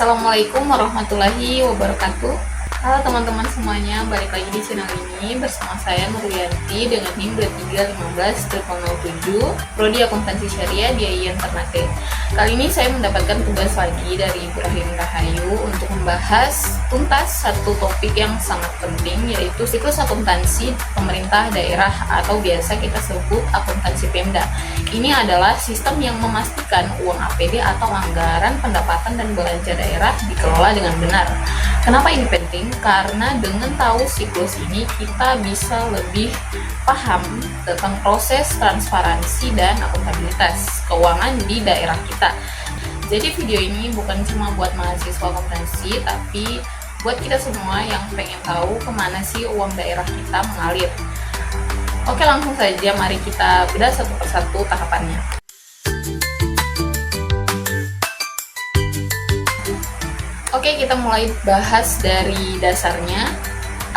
Assalamualaikum warahmatullahi wabarakatuh. Halo teman-teman semuanya, balik lagi di channel ini bersama saya Nuryanti dengan NIM 2315007 Prodi Akuntansi Syariah di IAIN Ternate. Kali ini saya mendapatkan tugas lagi dari Ibrahim Rahayu untuk membahas tuntas satu topik yang sangat penting, yaitu siklus akuntansi pemerintah daerah atau biasa kita sebut akuntansi Pemda. Ini adalah sistem yang memastikan uang APD atau anggaran pendapatan dan belanja daerah dikelola dengan benar. Kenapa ini penting? Karena dengan tahu siklus ini kita bisa lebih paham tentang proses transparansi dan akuntabilitas keuangan di daerah kita. Jadi video ini bukan cuma buat mahasiswa akuntansi, tapi buat kita semua yang pengen tahu kemana sih uang daerah kita mengalir. Oke, langsung saja mari kita bedah satu persatu tahapannya. Oke, kita mulai bahas dari dasarnya.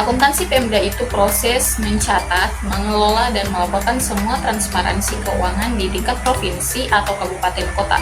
Akuntansi Pemda itu proses mencatat, mengelola, dan melaporkan semua transparansi keuangan di tingkat provinsi atau kabupaten kota.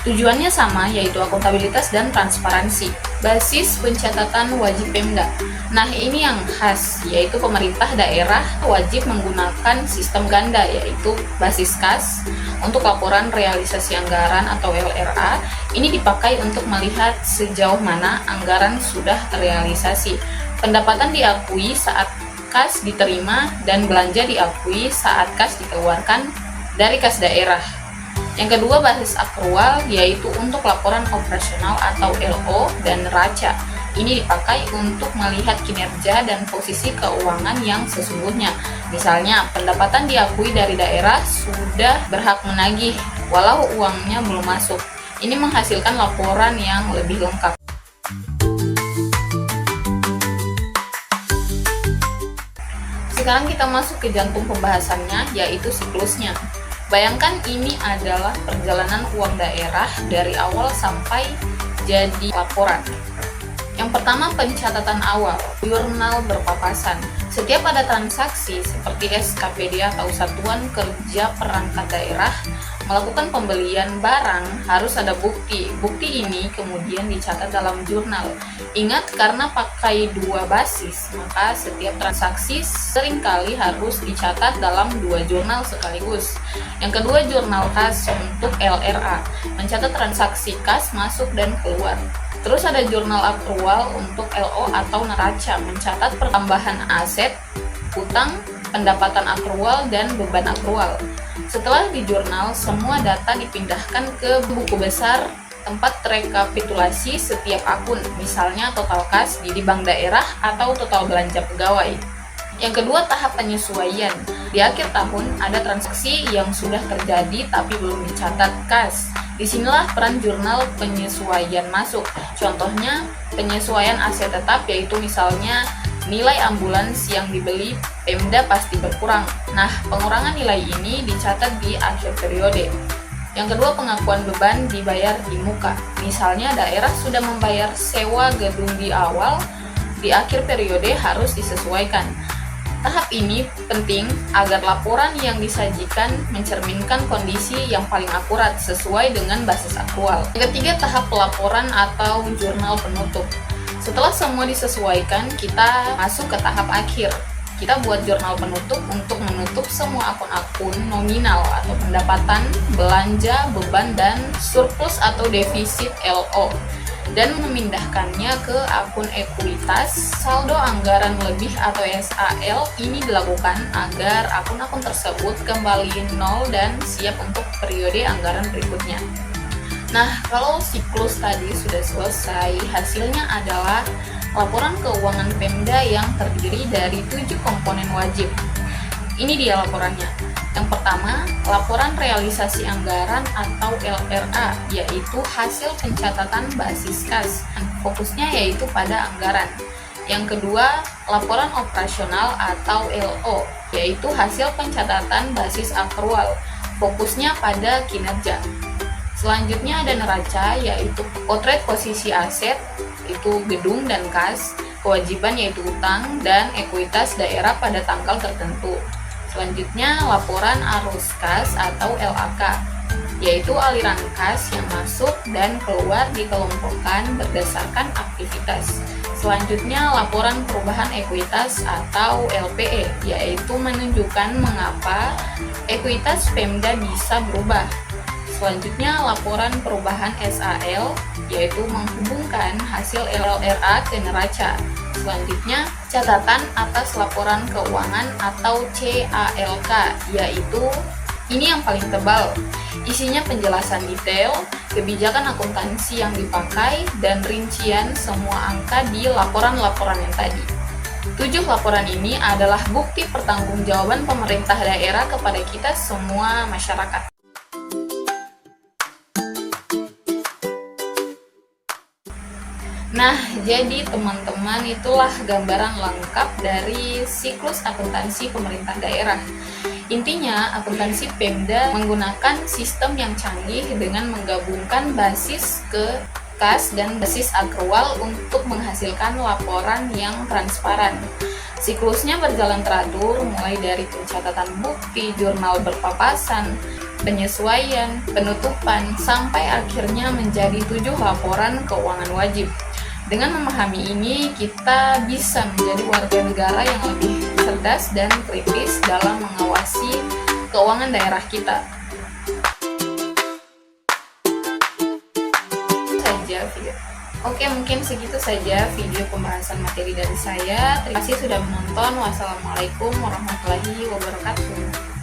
Tujuannya sama, yaitu akuntabilitas dan transparansi. Basis pencatatan wajib Pemda. Nah, ini yang khas, yaitu pemerintah daerah wajib menggunakan sistem ganda, yaitu basis kas. Untuk laporan realisasi anggaran atau LRA, ini dipakai untuk melihat sejauh mana anggaran sudah terrealisasi. Pendapatan diakui saat kas diterima dan belanja diakui saat kas dikeluarkan dari kas daerah. Yang kedua, basis akrual, yaitu untuk laporan operasional atau LO dan neraca. Ini dipakai untuk melihat kinerja dan posisi keuangan yang sesungguhnya. Misalnya, pendapatan diakui dari daerah sudah berhak menagih, walau uangnya belum masuk. Ini menghasilkan laporan yang lebih lengkap. Sekarang kita masuk ke jantung pembahasannya, yaitu siklusnya. Bayangkan ini adalah perjalanan uang daerah dari awal sampai jadi laporan. Yang pertama, pencatatan awal, jurnal berpapasan. Setiap ada transaksi seperti SKPD atau Satuan Kerja Perangkat Daerah melakukan pembelian barang, harus ada bukti. Bukti ini kemudian dicatat dalam jurnal. Ingat, karena pakai dua basis, maka setiap transaksi seringkali harus dicatat dalam dua jurnal sekaligus. Yang kedua, jurnal kas untuk LRA, mencatat transaksi kas masuk dan keluar. Terus ada jurnal akrual untuk LO atau neraca, mencatat pertambahan aset, utang, pendapatan akrual, dan beban akrual. Setelah di jurnal, semua data dipindahkan ke buku besar tempat rekapitulasi setiap akun, misalnya total kas di bank daerah atau total belanja pegawai. Yang kedua, tahap penyesuaian. Di akhir tahun, ada transaksi yang sudah terjadi tapi belum dicatat kas. Disinilah peran jurnal penyesuaian masuk. Contohnya, penyesuaian aset tetap, yaitu misalnya nilai ambulans yang dibeli Pemda pasti berkurang. Nah, pengurangan nilai ini dicatat di akhir periode. Yang kedua, pengakuan beban dibayar di muka. Misalnya daerah sudah membayar sewa gedung di awal, di akhir periode harus disesuaikan. Tahap ini penting agar laporan yang disajikan mencerminkan kondisi yang paling akurat sesuai dengan basis akrual. Yang ketiga, tahap pelaporan atau jurnal penutup. Setelah semua disesuaikan, kita masuk ke tahap akhir. Kita buat jurnal penutup untuk menutup semua akun-akun nominal atau pendapatan, belanja, beban, dan surplus atau defisit LO, dan memindahkannya ke akun ekuitas. Saldo anggaran lebih atau SAL ini dilakukan agar akun-akun tersebut kembali nol dan siap untuk periode anggaran berikutnya. Nah, kalau siklus tadi sudah selesai, hasilnya adalah laporan keuangan Pemda yang terdiri dari 7 komponen wajib. Ini dia laporannya. Yang pertama, laporan realisasi anggaran atau LRA, yaitu hasil pencatatan basis kas. Fokusnya yaitu pada anggaran. Yang kedua, laporan operasional atau LO, yaitu hasil pencatatan basis akrual. Fokusnya pada kinerja. Selanjutnya ada neraca, yaitu potret posisi aset, itu gedung dan kas, kewajiban yaitu utang, dan ekuitas daerah pada tanggal tertentu. Selanjutnya, laporan arus kas atau LAK. yaitu aliran kas yang masuk dan keluar dikelompokkan berdasarkan aktivitas. Selanjutnya, laporan perubahan ekuitas atau LPE, yaitu menunjukkan mengapa ekuitas Pemda bisa berubah. Selanjutnya, laporan perubahan SAL, yaitu menghubungkan hasil LLRA ke neraca. Selanjutnya, catatan atas laporan keuangan atau CALK, yaitu ini yang paling tebal. Isinya penjelasan detail, kebijakan akuntansi yang dipakai, dan rincian semua angka di laporan-laporan yang tadi. 7 laporan ini adalah bukti pertanggungjawaban pemerintah daerah kepada kita semua masyarakat. Nah, jadi teman-teman, itulah gambaran lengkap dari siklus akuntansi pemerintah daerah. Intinya, akuntansi Pemda menggunakan sistem yang canggih dengan menggabungkan basis ke kas dan basis akrual untuk menghasilkan laporan yang transparan. Siklusnya berjalan teratur, mulai dari pencatatan bukti, jurnal berpapasan, penyesuaian, penutupan, sampai akhirnya menjadi 7 laporan keuangan wajib. Dengan memahami ini, kita bisa menjadi warga negara yang lebih cerdas dan kritis dalam mengawasi keuangan daerah kita. Oke, mungkin segitu saja video pembahasan materi dari saya. Terima kasih sudah menonton. Wassalamualaikum warahmatullahi wabarakatuh.